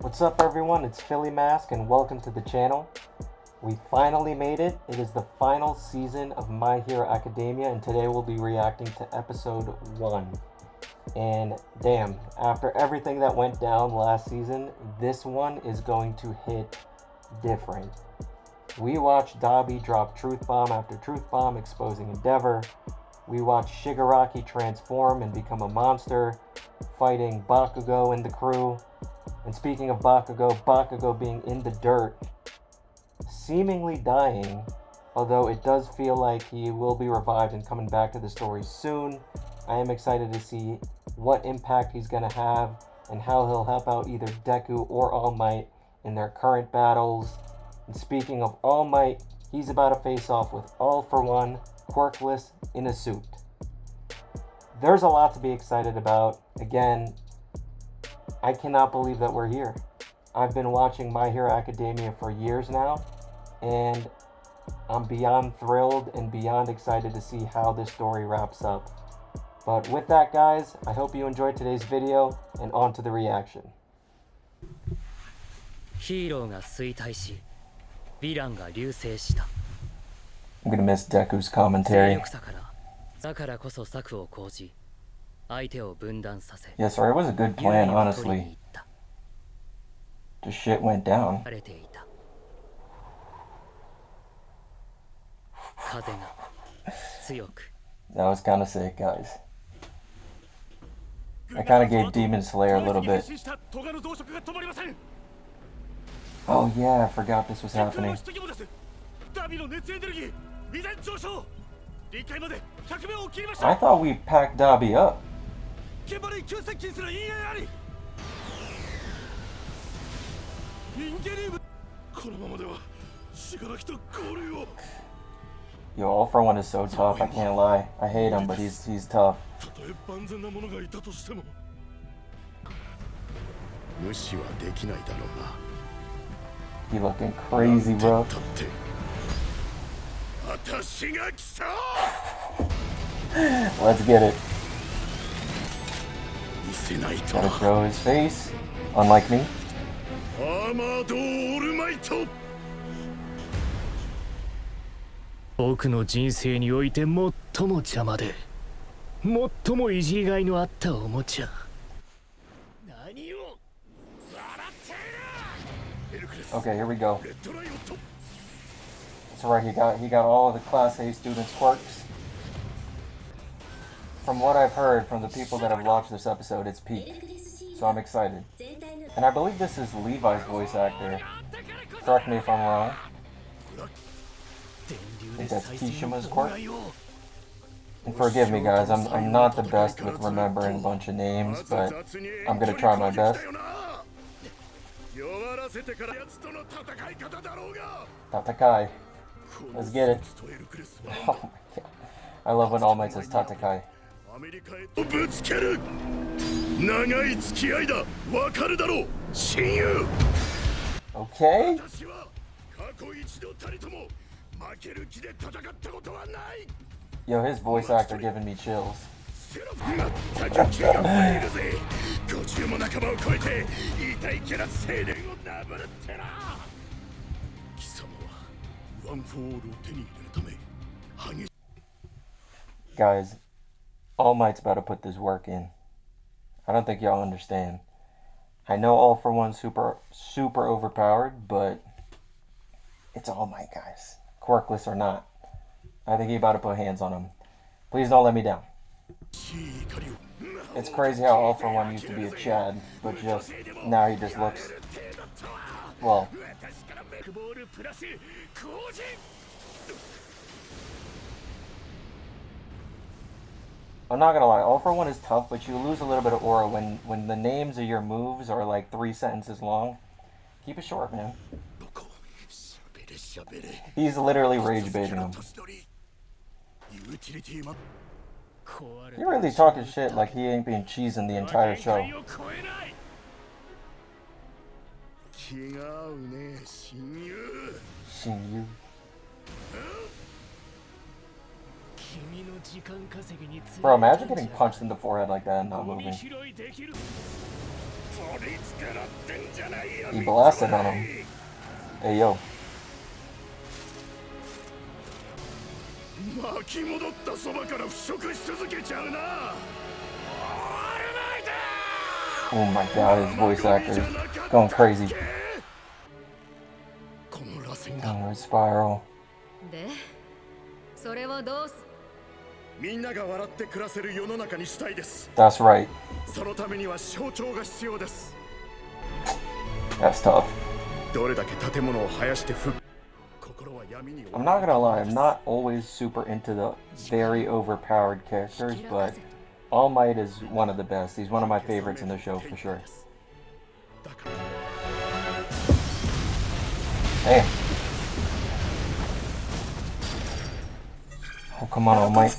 What's up everyone, it's Philly Mask and welcome to the channel. We finally made it. It is the final season of My Hero Academia and today we'll be reacting to episode 1. And damn, after everything that went down last season, this one is going to hit different. We watched Dabi drop Truth Bomb after Truth Bomb exposing Endeavor. We watched Shigaraki transform and become a monster, fighting Bakugo and the crew. And speaking of Bakugo being in the dirt, seemingly dying, although it does feel like he will be revived and coming back to the story soon. I am excited to see what impact he's going to have and how he'll help out either Deku or All Might in their current battles. And speaking of All Might, he's about to face off with All For One, quirkless, in a suit. There's a lot to be excited about. Again, I cannot believe that we're here. I've been watching My Hero Academia for years now, and I'm beyond thrilled and beyond excited to see how this story wraps up. But with that, guys, I hope you enjoyed today's video, and on to the reaction. I'm gonna miss Deku's commentary. Yeah, sorry, it was a good plan, honestly. Just shit went down. That was kind of sick, guys. I kind of gave Demon Slayer a little bit. Oh yeah, I forgot this was happening. I thought we packed Dabi up. Yo, All For One is so tough, I can't lie. I hate him, but he's tough. He looking crazy, bro. Let's get it. Gotta show his face, unlike me. Okay, here we go. That's right, he got all of the Class A students' quirks. From what I've heard from the people that have watched this episode, it's peak. So I'm excited. And I believe this is Levi's voice actor. Correct me if I'm wrong. I think that's Kishima's quirk. And forgive me guys, I'm not the best with remembering a bunch of names, but I'm gonna try my best. Tatakai. Let's get it. Oh my god. I love when All Might says Tatakai. Okay? Yo, his voice actor giving me chills. Guys, All Might's about to put this work in. I don't think y'all understand. I know All For One's super overpowered, but it's All Might, guys. Quirkless or not. I think he about to put hands on him. Please don't let me down. It's crazy how All For One used to be a Chad, but just now he just looks, well, I'm not gonna lie, All For One is tough, but you lose a little bit of aura when the names of your moves are like 3 sentences long. Keep it short, man. He's literally rage baiting him. You're really talking shit like he ain't been cheesing the entire show. Shinyu. Bro, imagine getting punched in the forehead like that and not moving. He blasted on him. Hey, yo. Oh my god, his voice actor is going crazy. Downward spiral. That's right. That's tough. I'm not gonna lie, I'm not always super into the very overpowered characters, but All Might is one of the best. He's one of my favorites in the show for sure. Hey. Oh, come on, All Might.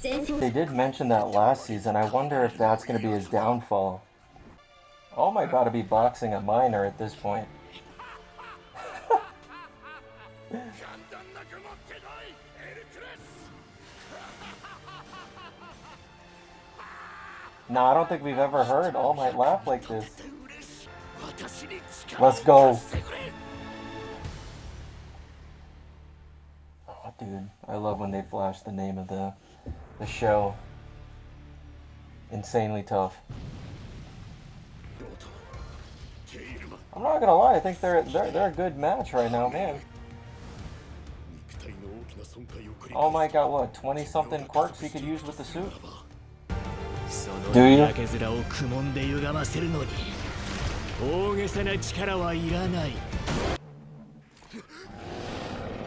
They did mention that last season. I wonder if that's going to be his downfall. All Might got to be boxing a minor at this point. No, I don't think we've ever heard All Might laugh like this. Let's go. Oh, dude, I love when they flash the name of the show. Insanely tough. I'm not gonna lie, I think they're a good match right now, man. All Might got what, 20-something quirks he could use with the suit? Do you?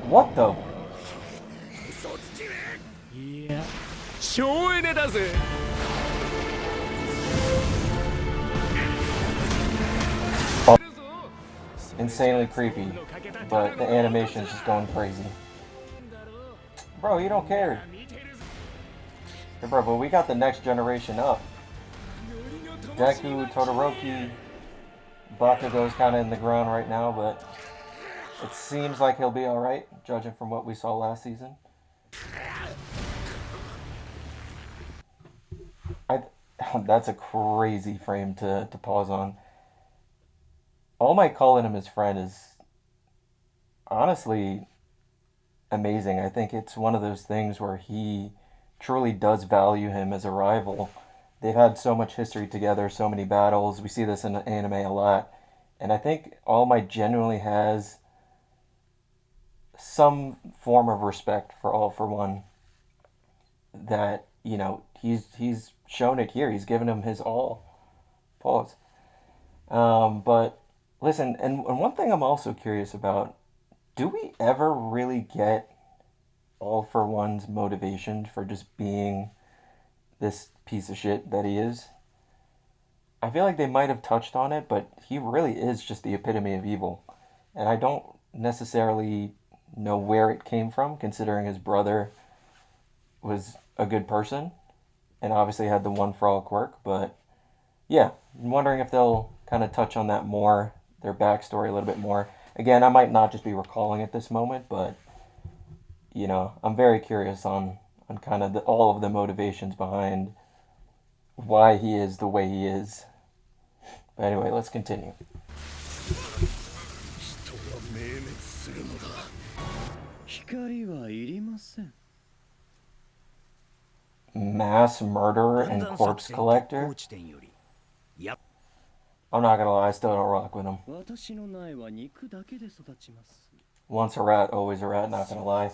What the? Oh. Insanely creepy, but the animation's just going crazy. Bro, you don't care. Hey, bro, but we got the next generation up. Deku, Todoroki, Bakugo's kind of in the ground right now, but it seems like he'll be alright, judging from what we saw last season. That's a crazy frame to pause on. All Might calling him his friend is honestly amazing. I think it's one of those things where he truly does value him as a rival. They've had so much history together, so many battles. We see this in anime a lot. And I think All Might genuinely has some form of respect for All For One. That, you know, he's shown it here. He's given him his all. Pause. But listen, and one thing I'm also curious about, do we ever really get All For One's motivation for just being this piece of shit that he is? I feel like they might have touched on it, but he really is just the epitome of evil. And I don't necessarily know where it came from, considering his brother was a good person and obviously had the one for all quirk. But yeah, I'm wondering if they'll kind of touch on that more, their backstory a little bit more. Again, I might not just be recalling at this moment, but you know, I'm very curious on kind of all of the motivations behind why he is the way he is. But anyway, let's continue. Mass murderer and corpse collector? I'm not gonna lie, I still don't rock with him. Once a rat, always a rat, not gonna lie.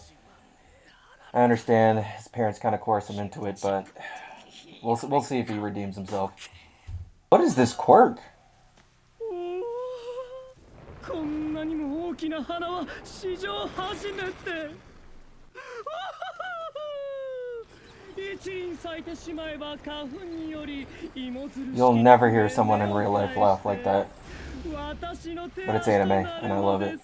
I understand his parents kind of coerced him into it, but we'll see if he redeems himself. What is this quirk? You'll never hear someone in real life laugh like that. But it's anime, and I love it.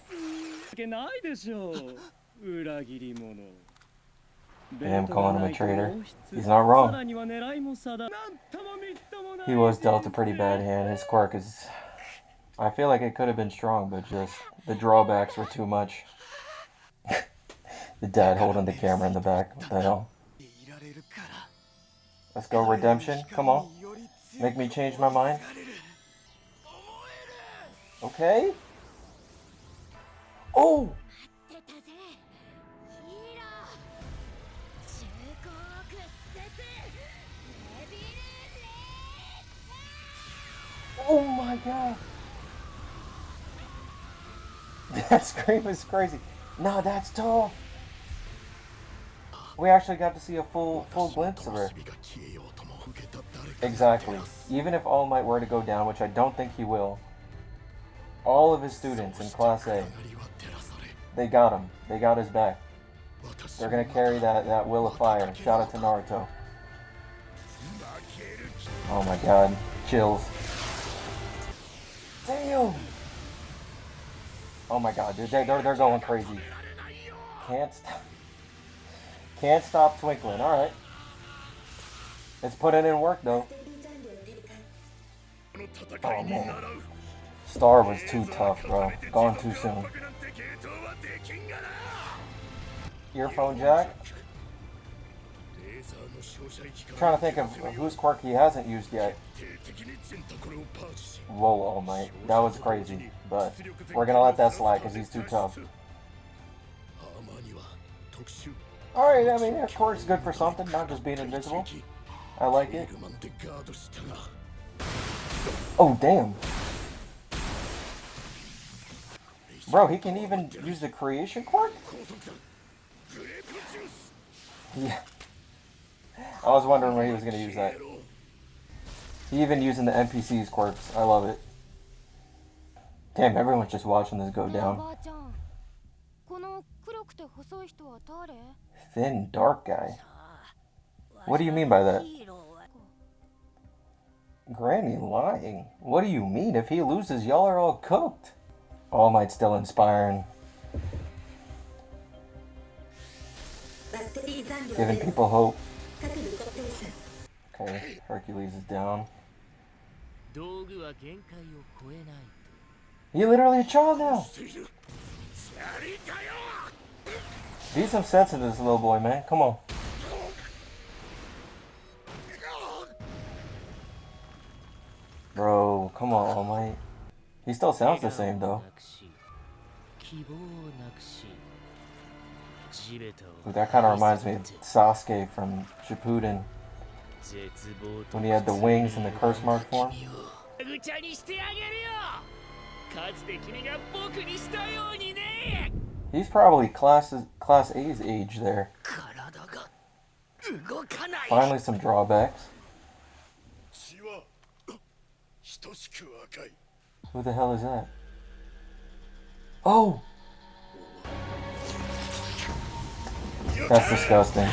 Him calling him a traitor. He's not wrong. He was dealt a pretty bad hand. His quirk is... I feel like it could have been strong, but just the drawbacks were too much. The dad holding the camera in the back. What the hell? Let's go, redemption. Come on. Make me change my mind. Okay. Oh! Oh my god! That scream is crazy. No, that's tough. We actually got to see a full glimpse of her. Exactly. Even if All Might were to go down, which I don't think he will, all of his students in Class A, they got him. They got his back. They're gonna carry that will of fire. Shout out to Naruto. Oh my god. Chills. Damn! Oh my god, dude, they're going crazy. Can't stop twinkling. Alright. It's putting in work though. Oh man. Star was too tough, bro. Gone too soon. Earphone jack. I'm trying to think of whose quirk he hasn't used yet. Whoa, All Might. That was crazy. But we're gonna let that slide because he's too tough. Alright, I mean, that quirk's good for something, not just being invisible. I like it. Oh, damn. Bro, he can even use the creation quirk? Yeah. I was wondering where he was going to use that. He even using the NPC's quirks. I love it. Damn, everyone's just watching this go down. Thin, dark guy. What do you mean by that? Granny lying? What do you mean? If he loses, y'all are all cooked. All Might's still inspiring. Giving people hope. Okay, Hercules is down. He literally a child now. Be some sense into this little boy, man. Come on. Bro, come on, All Might. He still sounds the same, though. Ooh, that kind of reminds me of Sasuke from Shippuden. When he had the wings and the curse mark form. He's probably Class A's age there. Finally some drawbacks. Who the hell is that? Oh! That's disgusting.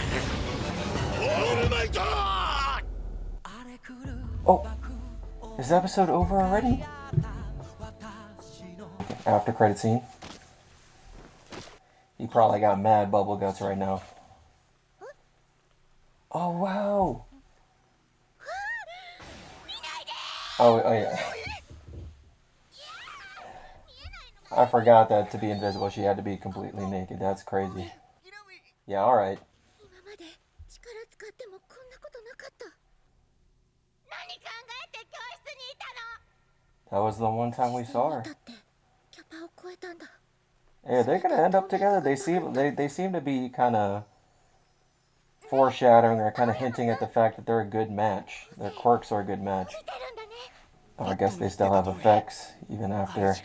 Oh! Is the episode over already? After credit scene. He probably got mad bubble guts right now. Oh wow! Oh yeah. I forgot that to be invisible she had to be completely naked. That's crazy. Yeah, alright. That was the one time we saw her. Yeah, they're gonna end up together. They seem to be kind of foreshadowing or kind of hinting at the fact that they're a good match. Their quirks are a good match. Oh, I guess they still have effects even after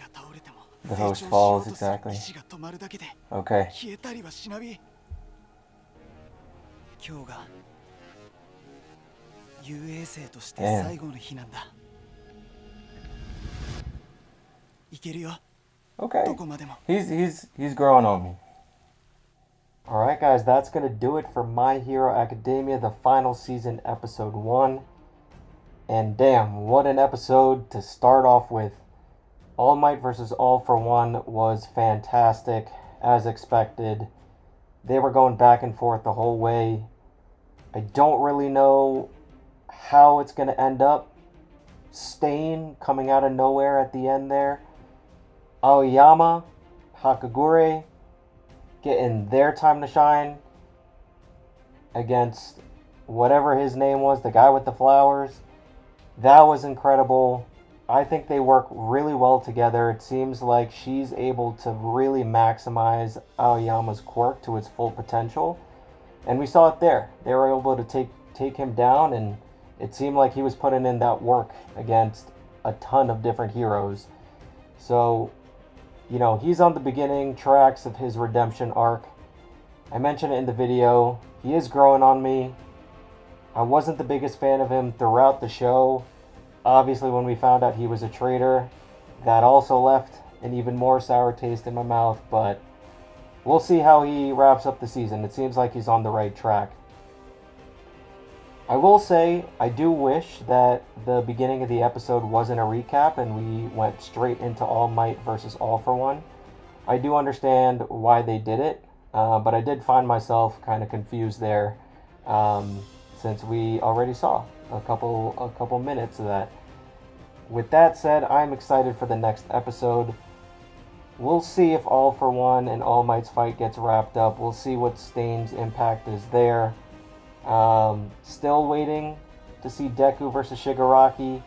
the host falls. Exactly. Okay. Damn. Okay. He's growing on me. Alright guys, that's going to do it for My Hero Academia, the final season, episode 1. And damn, what an episode to start off with. All Might versus All for One was fantastic, as expected. They were going back and forth the whole way. I don't really know how it's going to end up. Stain coming out of nowhere at the end there. Aoyama, Hakagure getting their time to shine against whatever his name was, the guy with the flowers. That was incredible. I think they work really well together. It seems like she's able to really maximize Aoyama's quirk to its full potential. And we saw it there. They were able to take him down, and it seemed like he was putting in that work against a ton of different heroes. So, you know, he's on the beginning tracks of his redemption arc. I mentioned it in the video. He is growing on me. I wasn't the biggest fan of him throughout the show. Obviously, when we found out he was a traitor, that also left an even more sour taste in my mouth, but we'll see how he wraps up the season. It seems like he's on the right track. I will say, I do wish that the beginning of the episode wasn't a recap and we went straight into All Might versus All for One. I do understand why they did it, but I did find myself kind of confused there, since we already saw a couple minutes of that. With that said, I'm excited for the next episode. We'll see if All for One and All Might's fight gets wrapped up. We'll see what Stain's impact is there. Still waiting to see Deku versus Shigaraki.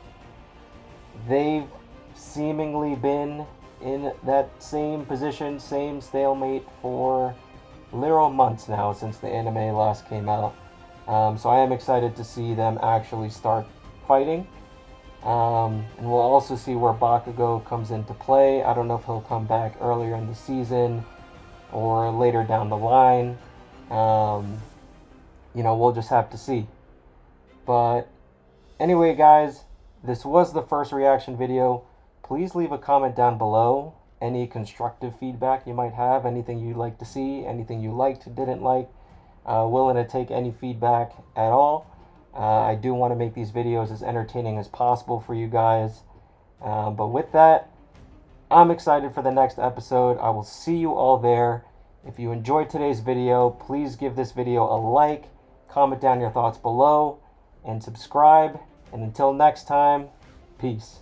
They've seemingly been in that same position, same stalemate for literal months now since the anime last came out. So I am excited to see them actually start fighting. And we'll also see where Bakugo comes into play. I don't know if he'll come back earlier in the season or later down the line. You know, we'll just have to see. But anyway, guys, this was the first reaction video. Please leave a comment down below. Any constructive feedback you might have, anything you'd like to see, anything you liked, didn't like. Willing to take any feedback at all. I do want to make these videos as entertaining as possible for you guys. But with that, I'm excited for the next episode. I will see you all there. If you enjoyed today's video, please give this video a like, comment down your thoughts below, and subscribe. And until next time, peace.